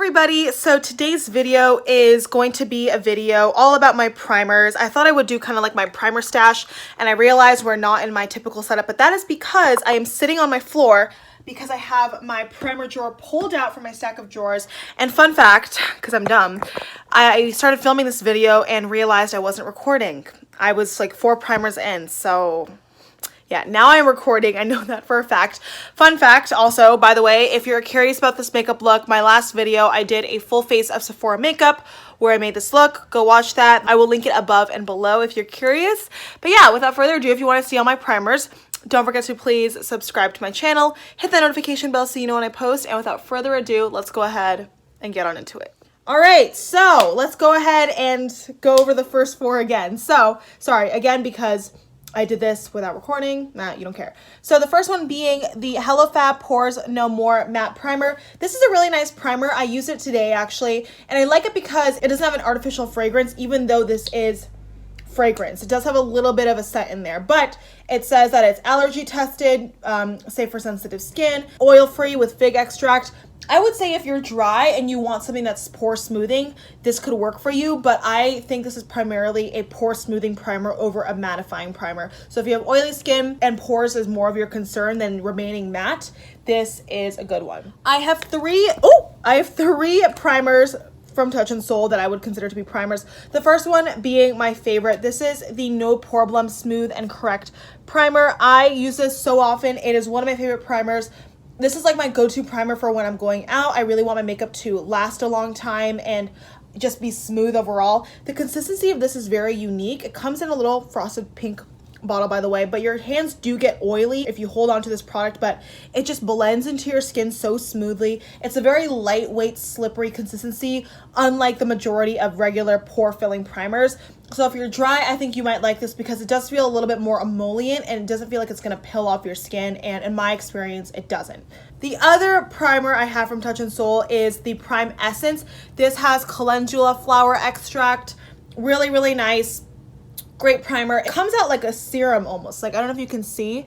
everybody, so today's video is going to be a video all about my primers. I thought I would do kind of like my primer stash, and I realized we're not in my typical setup, but that is because I am sitting on my floor because I have my primer drawer pulled out from my stack of drawers. And fun fact, because I'm dumb, I started filming this video and realized I wasn't recording. I was like 4 primers in, so yeah, now I'm recording. I know that for a fact. Fun fact also, by the way, if you're curious about this makeup look, my last video, I did a full face of Sephora makeup where I made this look. Go watch that. I will link it above and below if you're curious. But yeah, without further ado, if you want to see all my primers, don't forget to please subscribe to my channel, hit that notification bell so you know when I post, and without further ado, let's go ahead and get on into it. All right, so let's go ahead and go over the first 4 again. So, sorry, again, because I did this without recording. Nah, you don't care. So the first one being the e.l.f. Pores No More Matte Primer. This is a really nice primer. I used it today actually, and I like it because it doesn't have an artificial fragrance, even though this is fragrance. It does have a little bit of a scent in there, but it says that it's allergy tested, safe for sensitive skin, oil-free with fig extract. I would say if you're dry and you want something that's pore smoothing, this could work for you, but I think this is primarily a pore smoothing primer over a mattifying primer. So if you have oily skin and pores is more of your concern than remaining matte, this is a good one. I have 3 primers from Touch in Sol that I would consider to be primers. The first one being my favorite. This is the No Poreblem Smooth and Correct Primer. I use this so often. It is one of my favorite primers. This is like my go-to primer for when I'm going out. I really want my makeup to last a long time and just be smooth overall. The consistency of this is very unique. It comes in a little frosted pink bottle, by the way, but your hands do get oily if you hold on to this product, but it just blends into your skin so smoothly. It's a very lightweight, slippery consistency, unlike the majority of regular pore filling primers. So if you're dry, I think you might like this because it does feel a little bit more emollient and it doesn't feel like it's going to peel off your skin, and in my experience, it doesn't. The other primer I have from Touch in Sol is the Prime Essence. This has calendula flower extract. Really, really nice. Great primer. It comes out like a serum almost. Like, I don't know if you can see.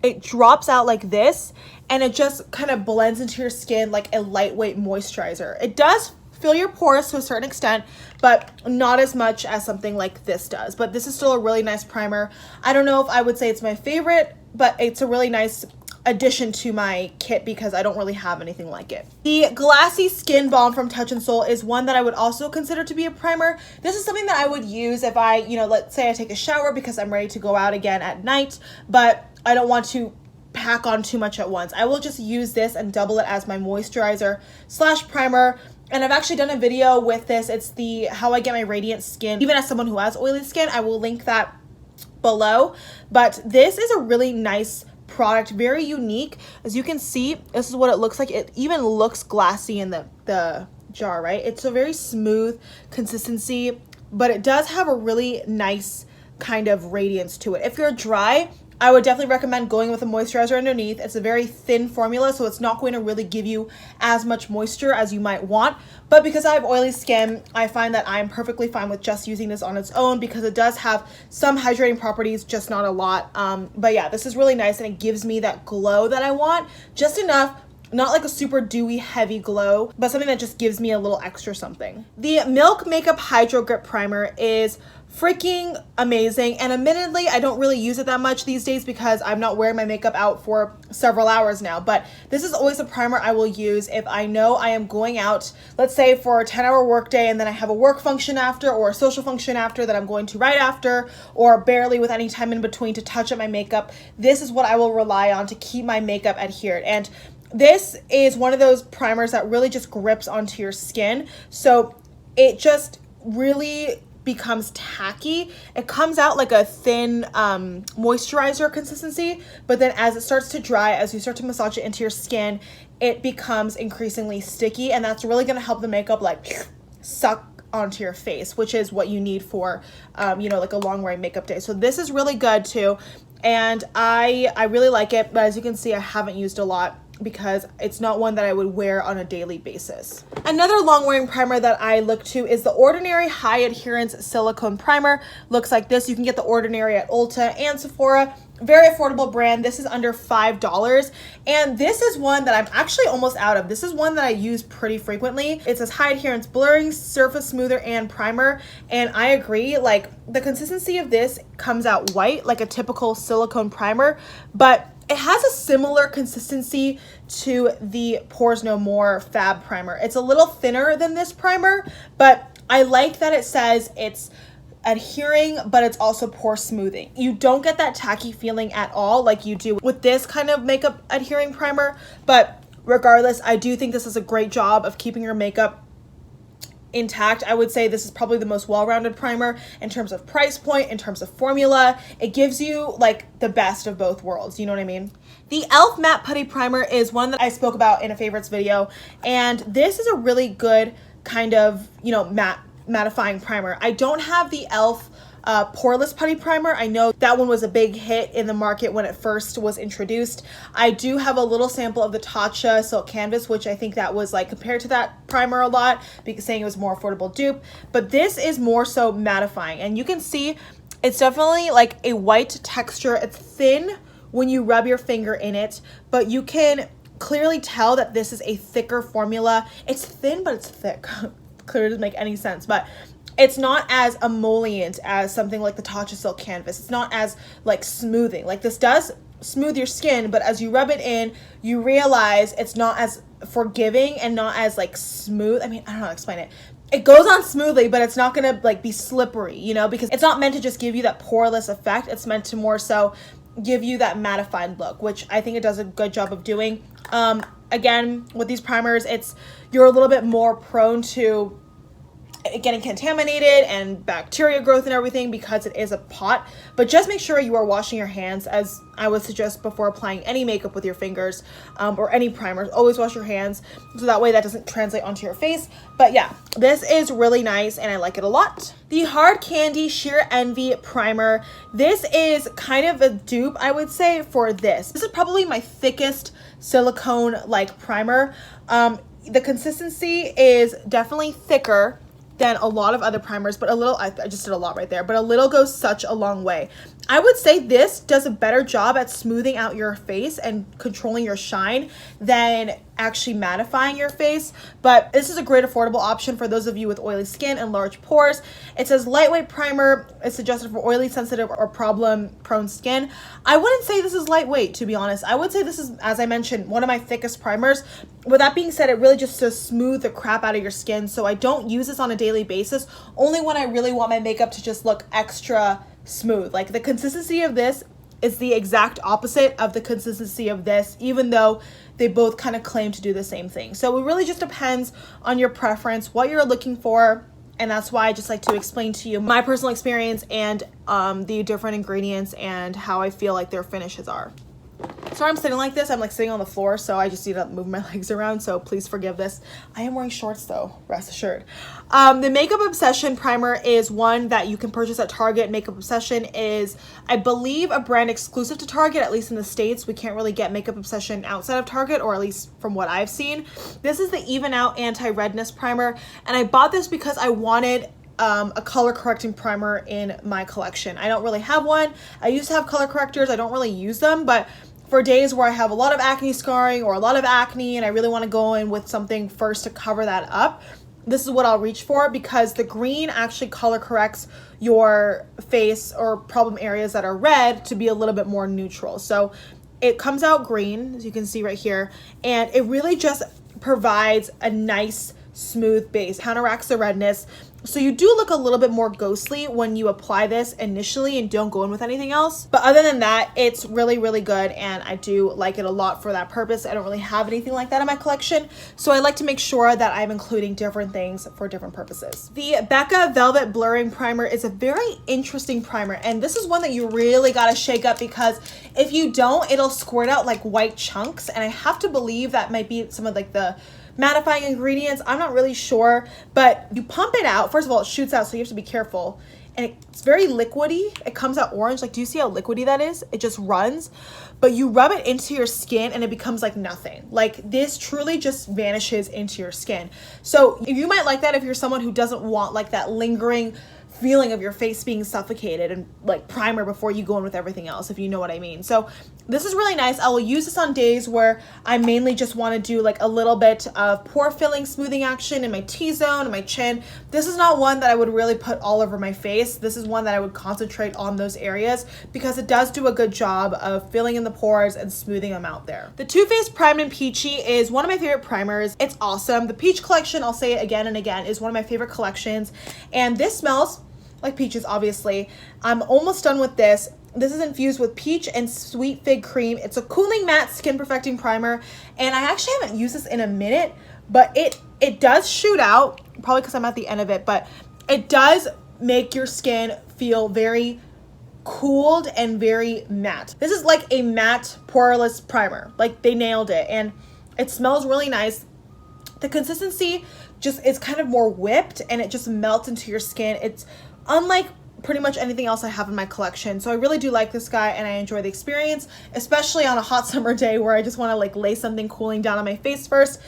It drops out like this and it just kind of blends into your skin like a lightweight moisturizer. It does fill your pores to a certain extent, but not as much as something like this does. But this is still a really nice primer. I don't know if I would say it's my favorite, but it's a really nice addition to my kit because I don't really have anything like it. The Glassy Skin Balm from Touch in Sol is one that I would also consider to be a primer. This is something that I would use if I, let's say I take a shower because I'm ready to go out again at night, but I don't want to pack on too much at once. I will just use this and double it as my moisturizer / primer. And I've actually done a video with this. It's the how I get my radiant skin, even as someone who has oily skin. I will link that below. But this is a really nice product, very unique. As you can see, this is what it looks like. It even looks glassy in the jar, right? It's a very smooth consistency, but it does have a really nice kind of radiance to it. If you're dry, I would definitely recommend going with a moisturizer underneath. It's a very thin formula, so it's not going to really give you as much moisture as you might want. But because I have oily skin, I find that I'm perfectly fine with just using this on its own because it does have some hydrating properties, just not a lot. But yeah, this is really nice and it gives me that glow that I want. Just enough, not like a super dewy, heavy glow, but something that just gives me a little extra something. The Milk Makeup Hydrogrip Primer is freaking amazing, and admittedly I don't really use it that much these days because I'm not wearing my makeup out for several hours now, but this is always a primer I will use if I know I am going out, let's say for a 10-hour workday, and then I have a work function after or a social function after that I'm going to right after, or barely with any time in between to touch up my makeup. This is what I will rely on to keep my makeup adhered, and this is one of those primers that really just grips onto your skin, so it just really becomes tacky. It comes out like a thin moisturizer consistency, but then as it starts to dry, as you start to massage it into your skin, it becomes increasingly sticky, and that's really going to help the makeup like suck onto your face, which is what you need for like a long wearing makeup day. So this is really good too, and I really like it, but as you can see, I haven't used a lot because it's not one that I would wear on a daily basis. Another long wearing primer that I look to is the Ordinary High Adherence Silicone Primer. Looks like this. You can get the Ordinary at Ulta and Sephora. Very affordable brand. This is under $5. And this is one that I'm actually almost out of. This is one that I use pretty frequently. It says high adherence blurring, surface smoother, and primer. And I agree, like the consistency of this comes out white like a typical silicone primer, but it has a similar consistency to the Pores No More Fab Primer. It's a little thinner than this primer, but I like that it says it's adhering, but it's also pore smoothing. You don't get that tacky feeling at all like you do with this kind of makeup adhering primer, but regardless, I do think this is a great job of keeping your makeup intact. I would say this is probably the most well-rounded primer in terms of price point, in terms of formula. It gives you like the best of both worlds, you know what I mean? The e.l.f. Matte Putty Primer is one that I spoke about in a favorites video, and this is a really good kind of, you know, mattifying primer. I don't have the e.l.f. Poreless Putty Primer. I know that one was a big hit in the market when it first was introduced. I do have a little sample of the Tatcha Silk Canvas, which I think that was like compared to that primer a lot, because saying it was more affordable dupe, but this is more so mattifying, and you can see it's definitely like a white texture. It's thin when you rub your finger in it, but you can clearly tell that this is a thicker formula. It's thin, but it's thick. Clearly doesn't make any sense, but it's not as emollient as something like the Tatcha Silk Canvas. It's not as like smoothing. Like this does smooth your skin, but as you rub it in, you realize it's not as forgiving and not as like smooth. I mean, I don't know how to explain it. It goes on smoothly, but it's not gonna like be slippery, you know, because it's not meant to just give you that poreless effect. It's meant to more so give you that mattified look, which I think it does a good job of doing. Again, with these primers, you're a little bit more prone to getting contaminated and bacteria growth and everything because it is a pot, but just make sure you are washing your hands, as I would suggest before applying any makeup with your fingers or any primers. Always wash your hands so that way that doesn't translate onto your face. But yeah, this is really nice and I like it a lot. The Hard Candy Sheer Envy Primer. This is kind of a dupe, I would say, for this. This is probably my thickest silicone like primer. The consistency is definitely thicker than a lot of other primers, but a little, I just did a lot right there, but a little goes such a long way. I would say this does a better job at smoothing out your face and controlling your shine than actually mattifying your face, but this is a great affordable option for those of you with oily skin and large pores. It says lightweight primer. It's suggested for oily, sensitive, or problem-prone skin. I wouldn't say this is lightweight, to be honest. I would say this is, as I mentioned, one of my thickest primers. With that being said, it really just to smooth the crap out of your skin, so I don't use this on a daily basis, only when I really want my makeup to just look extra smooth. Like the consistency of this is the exact opposite of the consistency of this, even though they both kind of claim to do the same thing. So it really just depends on your preference, what you're looking for, and that's why I just like to explain to you my personal experience and the different ingredients and how I feel like their finishes are. Sorry I'm sitting like this. I'm like sitting on the floor, so I just need to move my legs around, so please forgive this. I am wearing shorts though, rest assured. The Makeup Obsession Primer is one that you can purchase at Target. Makeup Obsession is, I believe, a brand exclusive to Target, at least in the States. We can't really get Makeup Obsession outside of Target, or at least from what I've seen. This is the Even Out Anti-Redness Primer, and I bought this because I wanted a color correcting primer in my collection. I don't really have one. I used to have color correctors. I don't really use them, but for days where I have a lot of acne scarring or a lot of acne and I really want to go in with something first to cover that up, this is what I'll reach for, because the green actually color corrects your face or problem areas that are red to be a little bit more neutral. So it comes out green, as you can see right here, and it really just provides a nice smooth base, counteracts the redness. So you do look a little bit more ghostly when you apply this initially and don't go in with anything else. But other than that, it's really, really good, and I do like it a lot for that purpose. I don't really have anything like that in my collection, so I like to make sure that I'm including different things for different purposes. The Becca Velvet Blurring Primer is a very interesting primer, and this is one that you really gotta shake up, because if you don't, it'll squirt out like white chunks, and I have to believe that might be some of like the mattifying ingredients. I'm not really sure, but you pump it out. First of all, it shoots out, so you have to be careful. and it's very liquidy. It comes out orange. Like, do you see how liquidy that is? It just runs, but you rub it into your skin and it becomes like nothing. Like, this truly just vanishes into your skin. So you might like that if you're someone who doesn't want like that lingering feeling of your face being suffocated and like primer before you go in with everything else, if you know what I mean. So this is really nice. I will use this on days where I mainly just want to do like a little bit of pore filling smoothing action in my T-zone and my chin. This is not one that I would really put all over my face. This is one that I would concentrate on those areas because it does do a good job of filling in the pores and smoothing them out there. The Too Faced Primed in Peachy is one of my favorite primers. It's awesome. The Peach collection, I'll say it again and again, is one of my favorite collections, and this smells like peaches, obviously. I'm almost done with this. This is infused with peach and sweet fig cream. It's a cooling matte skin perfecting primer, and I actually haven't used this in a minute, but it does shoot out, probably because I'm at the end of it, but it does make your skin feel very cooled and very matte. This is like a matte poreless primer. Like, they nailed it, and it smells really nice. The consistency just is kind of more whipped, and it just melts into your skin. It's unlike pretty much anything else I have in my collection. So I really do like this guy, and I enjoy the experience, especially on a hot summer day where I just want to like lay something cooling down on my face first.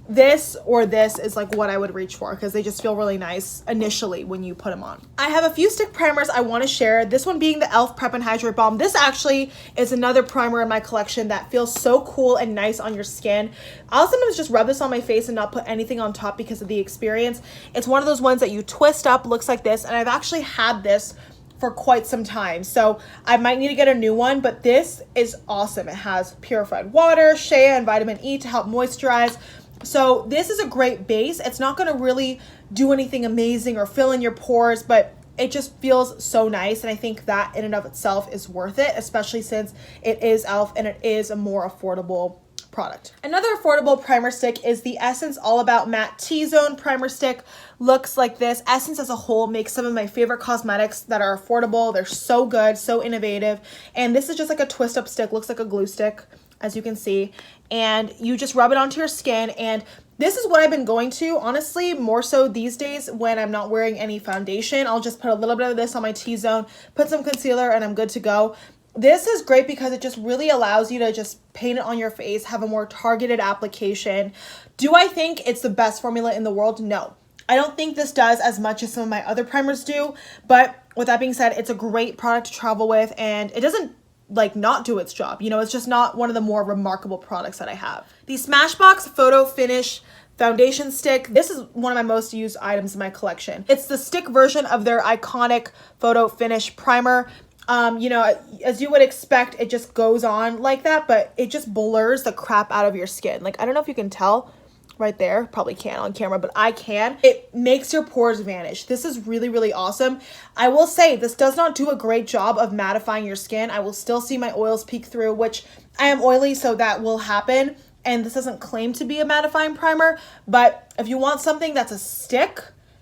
This or this is like what I would reach for because they just feel really nice initially when you put them on. I have a few stick primers I want to share. This one being the e.l.f. Prep and Hydrate Balm. This actually is another primer in my collection that feels so cool and nice on your skin. I'll sometimes just rub this on my face and not put anything on top because of the experience. It's one of those ones that you twist up, looks like this, and I've actually had this for quite some time, so I might need to get a new one, but this is awesome. It has purified water, shea, and vitamin E to help moisturize. So this is a great base. It's not going to really do anything amazing or fill in your pores, but it just feels so nice, and I think that in and of itself is worth it, especially since it is e.l.f. and it is a more affordable product. Another affordable primer stick is the Essence All About Matte T-Zone Primer Stick. Looks like this. Essence as a whole makes some of my favorite cosmetics that are affordable. They're so good, so innovative, and this is just like a twist up stick. Looks like a glue stick, as you can see, and you just rub it onto your skin. And this is what I've been going to, honestly, more so these days when I'm not wearing any foundation. I'll just put a little bit of this on my T-zone, put some concealer, and I'm good to go. This is great because it just really allows you to just paint it on your face, have a more targeted application. Do I think it's the best formula in the world? No. I don't think this does as much as some of my other primers do, but with that being said, it's a great product to travel with, and it doesn't like not do its job. You know, it's just not one of the more remarkable products that I have. The Smashbox Photo Finish Foundation Stick. This is one of my most used items in my collection. It's the stick version of their iconic Photo Finish Primer. You know, as you would expect, it just goes on like that, but it just blurs the crap out of your skin. Like, I don't know if you can tell right there, probably can't on camera, but I can. It makes your pores vanish. This is really, really awesome. I will say this does not do a great job of mattifying your skin. I will still see my oils peek through, which I am oily, so that will happen. And this doesn't claim to be a mattifying primer, but if you want something that's a stick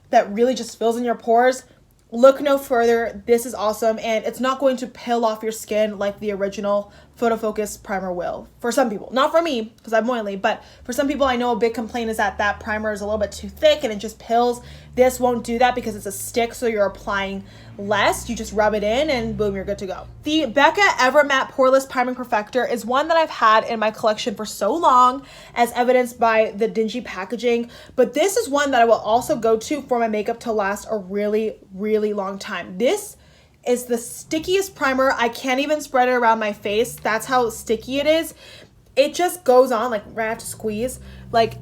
that really just fills in your pores, look no further. This is awesome, and it's not going to peel off your skin like the original Photofocus primer will. For some people, not for me because I'm oily, but for some people I know a big complaint is that that primer is a little bit too thick and it just pills. This won't do that because it's a stick, so you're applying less. You just rub it in and boom, you're good to go. The Becca Ever Matte Poreless Priming Perfector is one that I've had in my collection for so long, as evidenced by the dingy packaging, but this is one that I will also go to for my makeup to last a really, really long time. This is the stickiest primer. I can't even spread it around my face. That's how sticky it is. It just goes on, like, right after squeeze, like,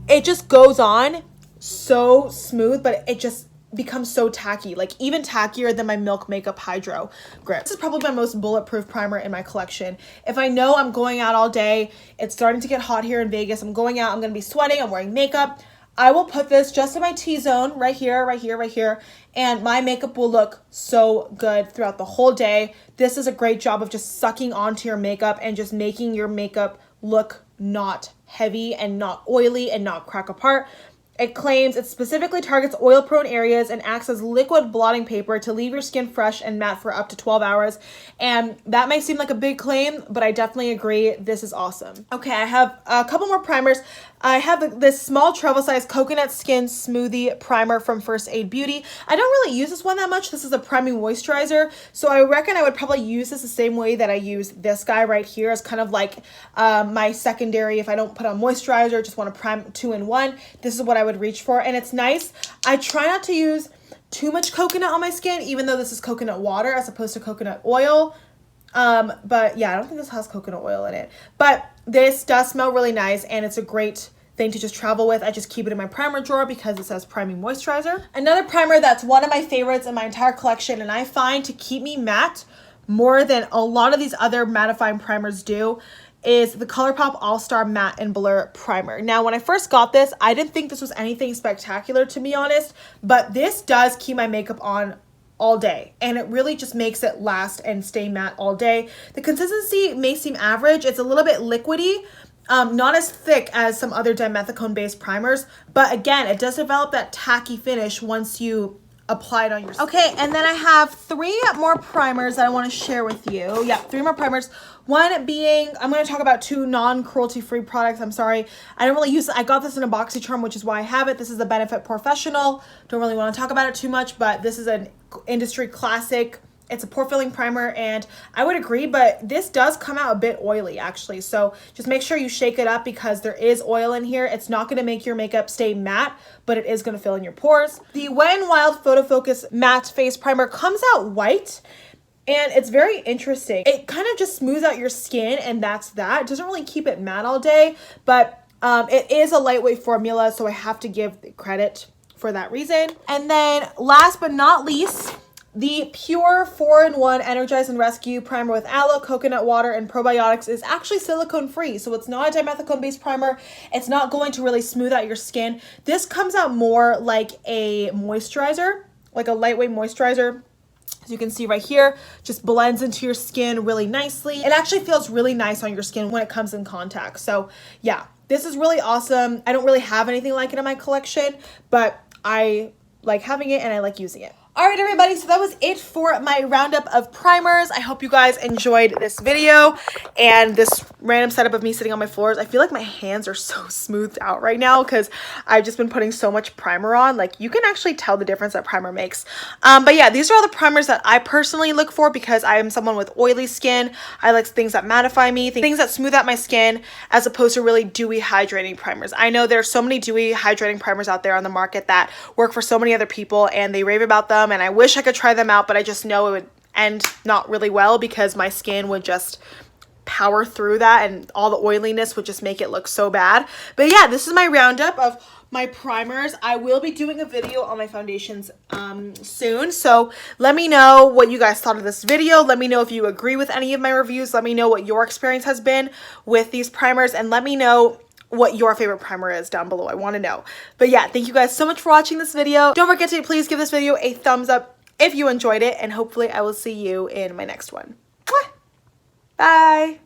it just goes on so smooth, but it just becomes so tacky, like even tackier than my Milk Makeup Hydrogrip. This is probably my most bulletproof primer in my collection. If I know I'm going out all day, it's starting to get hot here in Vegas, I'm going out, I'm gonna be sweating, I'm wearing makeup, I will put this just in my T-zone, right here, right here, right here, and my makeup will look so good throughout the whole day. This is a great job of just sucking onto your makeup and just making your makeup look not heavy and not oily and not crack apart. It claims it specifically targets oil-prone areas and acts as liquid blotting paper to leave your skin fresh and matte for up to 12 hours. And that may seem like a big claim, but I definitely agree. This is awesome. Okay, I have a couple more primers. I have this small travel size coconut skin smoothie primer from First Aid Beauty. I don't really use this one that much. This is a priming moisturizer. So I reckon I would probably use this the same way that I use this guy right here as kind of like my secondary. If I don't put on moisturizer, just want to prime 2-in-1, this is what I would reach for. And it's nice. I try not to use too much coconut on my skin, even though this is coconut water as opposed to coconut oil. But yeah, I don't think this has coconut oil in it, but this does smell really nice and it's a great thing to just travel with. I just keep it in my primer drawer because it says priming moisturizer. Another primer that's one of my favorites in my entire collection, and I find to keep me matte more than a lot of these other mattifying primers do, is the ColourPop All-Star Matte and Blur Primer. Now, when I first got this, I didn't think this was anything spectacular, to be honest, but this does keep my makeup on all day, and it really just makes it last and stay matte all day. The consistency may seem average. It's a little bit liquidy, not as thick as some other dimethicone based primers, but again, it does develop that tacky finish once you apply it on your skin. Okay, and then I have 3 more primers that I want to share with you. Yeah, 3 more primers. One being, I'm going to talk about 2 non-cruelty free products. I'm sorry, I don't really use it. I got this in a BoxyCharm, which is why I have it. This is the Benefit Porefessional. Don't really want to talk about it too much, but this is an industry classic. It's a pore filling primer, and I would agree, but this does come out a bit oily actually. So just make sure you shake it up because there is oil in here. It's not going to make your makeup stay matte, but it is going to fill in your pores. The Wet n Wild Photofocus Matte Face Primer comes out white, and it's very interesting. It kind of just smooths out your skin, and that's that. It doesn't really keep it matte all day, but it is a lightweight formula, so I have to give credit for that reason. And then last but not least, the Pure 4-in-1 Energize and Rescue Primer with aloe, coconut water, and probiotics is actually silicone free. So it's not a dimethicone based primer. It's not going to really smooth out your skin. This comes out more like a moisturizer, like a lightweight moisturizer. As you can see right here, just blends into your skin really nicely. It actually feels really nice on your skin when it comes in contact. So yeah, this is really awesome. I don't really have anything like it in my collection, but I like having it and I like using it. All right, everybody, so that was it for my roundup of primers. I hope you guys enjoyed this video and this random setup of me sitting on my floors. I feel like my hands are so smoothed out right now because I've just been putting so much primer on. Like, you can actually tell the difference that primer makes. But yeah, these are all the primers that I personally look for because I am someone with oily skin. I like things that mattify me, things that smooth out my skin, as opposed to really dewy hydrating primers. I know there are so many dewy hydrating primers out there on the market that work for so many other people and they rave about them, and I wish I could try them out, but I just know it would end not really well because my skin would just power through that and all the oiliness would just make it look so bad. But yeah, this is my roundup of my primers. I will be doing a video on my foundations soon, so let me know what you guys thought of this video. Let me know if you agree with any of my reviews. Let me know what your experience has been with these primers, and let me know what your favorite primer is down below. I want to know. But yeah, thank you guys so much for watching this video. Don't forget to please give this video a thumbs up if you enjoyed it, and hopefully I will see you in my next one. Bye.